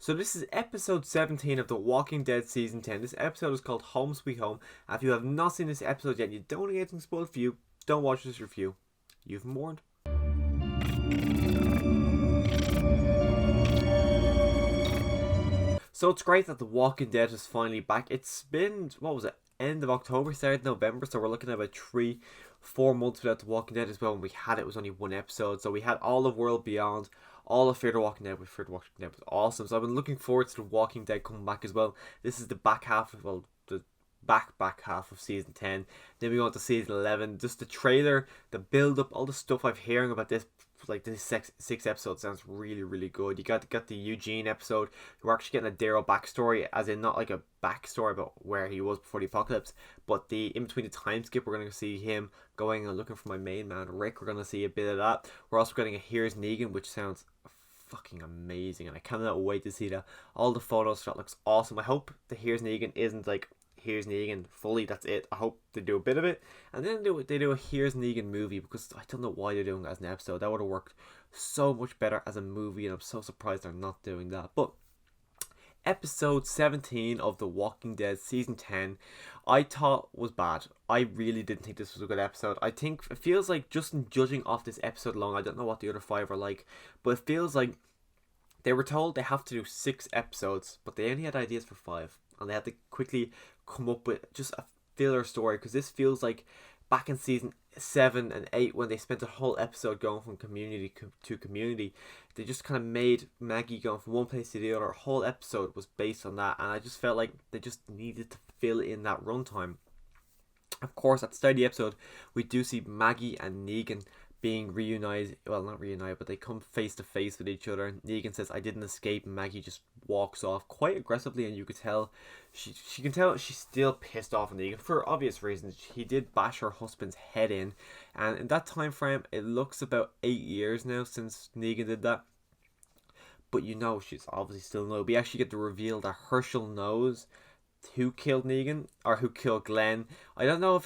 So this is episode 17 of The Walking Dead Season 10. This episode is called Home Sweet Home. And if you have not seen this episode yet and you don't want to get anything spoiled for you, don't watch this review. You've been warned. So it's great that The Walking Dead is finally back. It's been, what was it, end of October, started November, so we're looking at about 3-4 months without The Walking Dead as well. When we had it was only one episode. So we had all of World Beyond, all of Fear the Walking Dead. Fear the Walking Dead was awesome. So I've been looking forward to The Walking Dead coming back as well. This is the back half of, well, the back half of season 10. Then we go on to season 11. Just the trailer, the build up, all the stuff I've hearing about this, like this six episodes sounds really good. You got the Eugene episode. We're actually getting a Daryl backstory, as in not like a backstory about where he was before the apocalypse, but the in between the time skip. We're going to see him going and looking for my main man Rick. We're going to see a bit of that. We're also getting a Here's Negan, which sounds fucking amazing, and I cannot wait to see that. All the photos, that looks awesome. I hope the Here's Negan isn't like Here's Negan fully, that's it. I hope they do a bit of it, and then they do a Here's Negan movie, because I don't know why they're doing that as an episode. That would have worked so much better as a movie, and I'm so surprised they're not doing that. But episode 17 of The Walking Dead season 10 I thought was bad. I really didn't think this was a good episode. I think it feels like, just in judging off this episode alone, I don't know what the other 5 are like, but it feels like they were told they have to do 6 episodes, but they only had ideas for 5, and they had to quickly come up with just a filler story, because this feels like back in season 7 and 8 when they spent a whole episode going from community to community. They just kind of made Maggie going from one place to the other. A whole episode was based on that, and I just felt like they just needed to fill in that runtime. Of course, at the start of the episode, we do see Maggie and Negan being reunited. Well, not reunited, but they come face to face with each other. Negan says, "I didn't escape," and Maggie just walks off quite aggressively, and you could tell she can tell she's still pissed off at Negan for obvious reasons. He did bash her husband's head in, and in that time frame, it looks about 8 years now since Negan did that. But you know, she's obviously still no. We actually get the reveal that Herschel knows who killed Negan, or who killed Glenn. I don't know if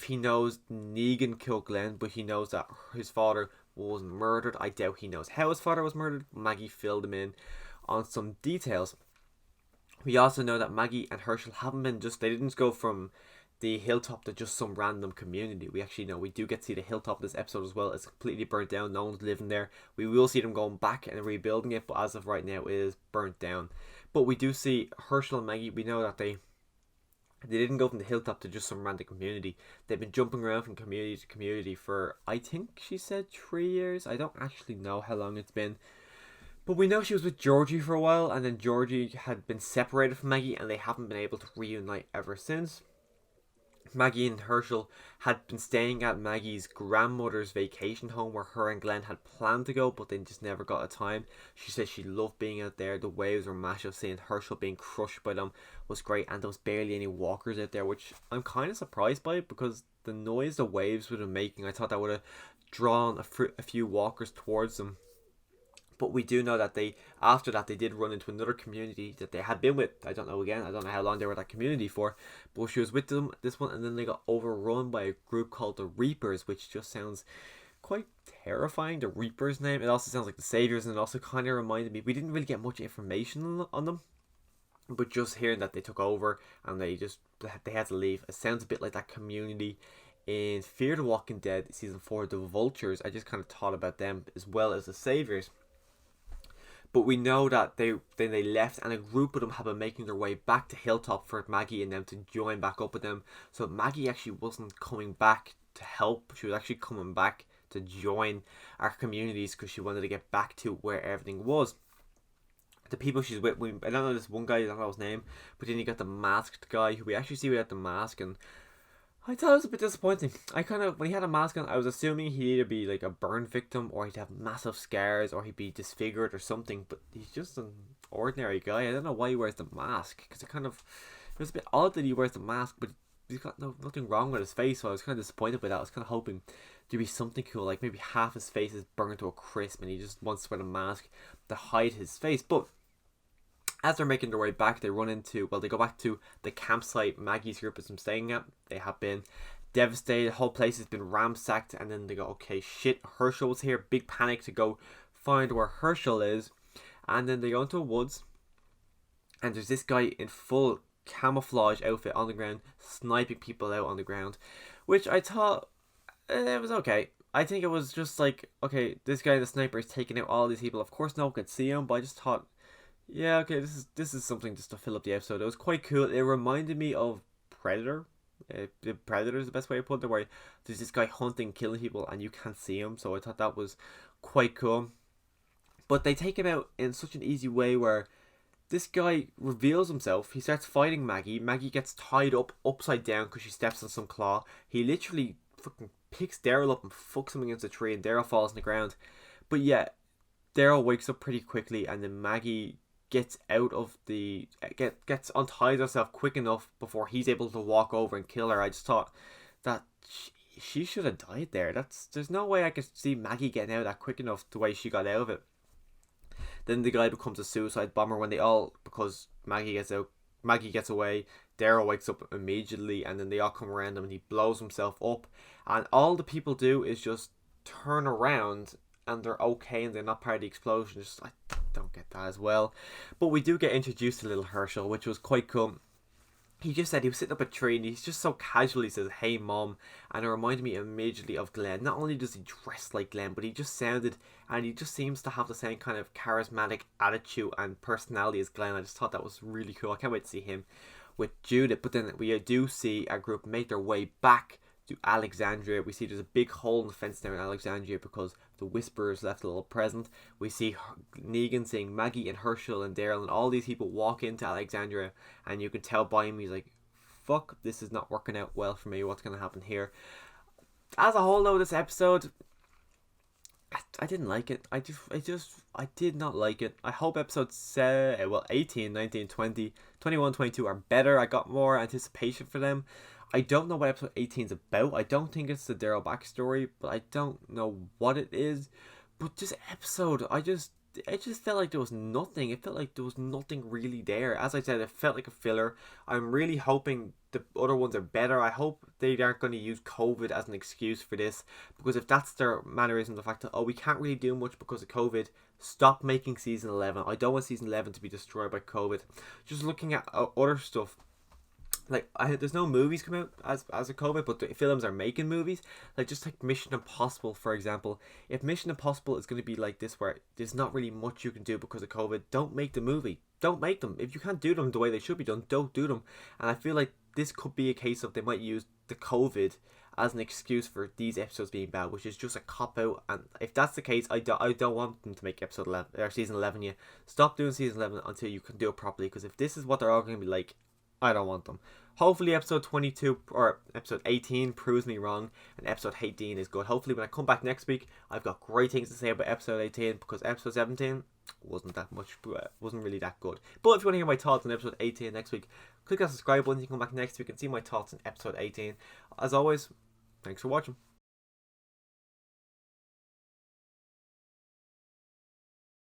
he knows Negan killed Glenn, but he knows that his father was murdered. I doubt he knows how his father was murdered. Maggie filled him in on some details. We also know that Maggie and Herschel they didn't go from the hilltop to just some random community. We actually know, we do get to see the hilltop of this episode as well. It's completely burnt down. No one's living there. We will see them going back and rebuilding it, but as of right now, it is burnt down. But we do see Herschel and Maggie. We know that they didn't go from the hilltop to just some random community. They've been jumping around from community to community for, I think she said, 3 years. I don't actually know how long it's been. But we know she was with Georgie for a while, and then Georgie had been separated from Maggie, and they haven't been able to reunite ever since. Maggie and Herschel had been staying at Maggie's grandmother's vacation home, where her and Glenn had planned to go, but they just never got a time. She said she loved being out there. The waves were massive. Seeing Herschel being crushed by them was great, and there was barely any walkers out there, which I'm kind of surprised by, because the noise the waves would have making, I thought that would have drawn a few walkers towards them. But we do know that after that, they did run into another community that they had been with. I don't know how long they were at that community for, but she was with them, this one, and then they got overrun by a group called the Reapers, which just sounds quite terrifying. The Reapers name, it also sounds like the Saviors, and it also kind of reminded me, we didn't really get much information on them, but just hearing that they took over and they had to leave, it sounds a bit like that community in Fear the Walking Dead season 4, the Vultures. I just kind of thought about them as well as the Saviors. But we know that they left, and a group of them have been making their way back to Hilltop for Maggie and them to join back up with them. So Maggie actually wasn't coming back to help. She was actually coming back to join our communities, because she wanted to get back to where everything was. The people she's with, I don't know this one guy, I don't know his name, but then you got the masked guy, who we actually see without the mask, and I thought it was a bit disappointing. When he had a mask on, I was assuming he'd either be like a burn victim, or he'd have massive scars, or he'd be disfigured or something, but he's just an ordinary guy. I don't know why he wears the mask, because it was a bit odd that he wears the mask, but he's got nothing wrong with his face, so I was kind of disappointed by that. I was kind of hoping there'd be something cool, like maybe half his face is burned to a crisp, and he just wants to wear a mask to hide his face. But as they're making their way back, they go back to the campsite Maggie's group is staying at. They have been devastated. The whole place has been ransacked, and then they go, okay, shit, Herschel's here. Big panic to go find where Herschel is. And then they go into a woods, and there's this guy in full camouflage outfit on the ground, sniping people out on the ground, which I thought it was okay. I think it was just like, okay, this guy, the sniper, is taking out all these people. Of course, no one could see him, but I just thought, yeah, okay, this is something just to fill up the episode. It was quite cool. It reminded me of Predator. The Predator is the best way to put it, where there's this guy hunting, killing people, and you can't see him. So I thought that was quite cool. But they take him out in such an easy way where this guy reveals himself. He starts fighting Maggie. Maggie gets tied up upside down because she steps on some claw. He literally fucking picks Daryl up and fucks him against a tree, and Daryl falls on the ground. But yeah, Daryl wakes up pretty quickly, and then Maggie gets out of the gets unties herself quick enough before he's able to walk over and kill her. I just thought that she should have died there. There's no way I could see Maggie getting out that quick enough the way she got out of it. Then the guy becomes a suicide bomber when because Maggie gets out, Maggie gets away, Daryl wakes up immediately, and then they all come around him and he blows himself up. And all the people do is just turn around and they're okay and they're not part of the explosion. Just, I don't get that as well. But we do get introduced to little Herschel, which was quite cool. He just said he was sitting up a tree and he's just so casually says, "Hey mom," and it reminded me immediately of Glenn. Not only does he dress like Glenn, but he just sounded and he just seems to have the same kind of charismatic attitude and personality as Glenn. I just thought that was really cool. I can't wait to see him with Judith. But then we do see a group make their way back to Alexandria. We see there's a big hole in the fence there in Alexandria because the Whisperers left a little present. We see Negan seeing Maggie and Herschel and Daryl and all these people walk into Alexandria, and you can tell by him he's like, fuck, this is not working out well for me. What's going to happen here? As a whole though, this episode, I didn't like it. I did not like it. I hope episodes 18, 19, 20, 21, 22 are better. I got more anticipation for them. I don't know what episode 18 is about. I don't think it's the Daryl backstory, but I don't know what it is. But this episode, it just felt like there was nothing. It felt like there was nothing really there. As I said, it felt like a filler. I'm really hoping the other ones are better. I hope they aren't going to use COVID as an excuse for this, because if that's their mannerism, the fact that, oh, we can't really do much because of COVID, stop making season 11. I don't want season 11 to be destroyed by COVID. Just looking at other stuff, like there's no movies come out as a COVID, but the films are making movies. Like just like Mission Impossible, for example. If Mission Impossible is going to be like this, where there's not really much you can do because of COVID, don't make the movie. Don't make them. If you can't do them the way they should be done, don't do them. And I feel like this could be a case of they might use the COVID as an excuse for these episodes being bad, which is just a cop out. And if that's the case, I don't want them to make episode 11 or season 11 yet. Stop doing season 11 until you can do it properly. Because if this is what they're all going to be like, I don't want them. Hopefully episode 22 or episode 18 proves me wrong and episode 18 is good. Hopefully when I come back next week, I've got great things to say about episode 18, because episode 17 wasn't really that good. But if you want to hear my thoughts on episode 18 next week, click that subscribe button. You can come back next week and see my thoughts on episode 18. As always, thanks for watching.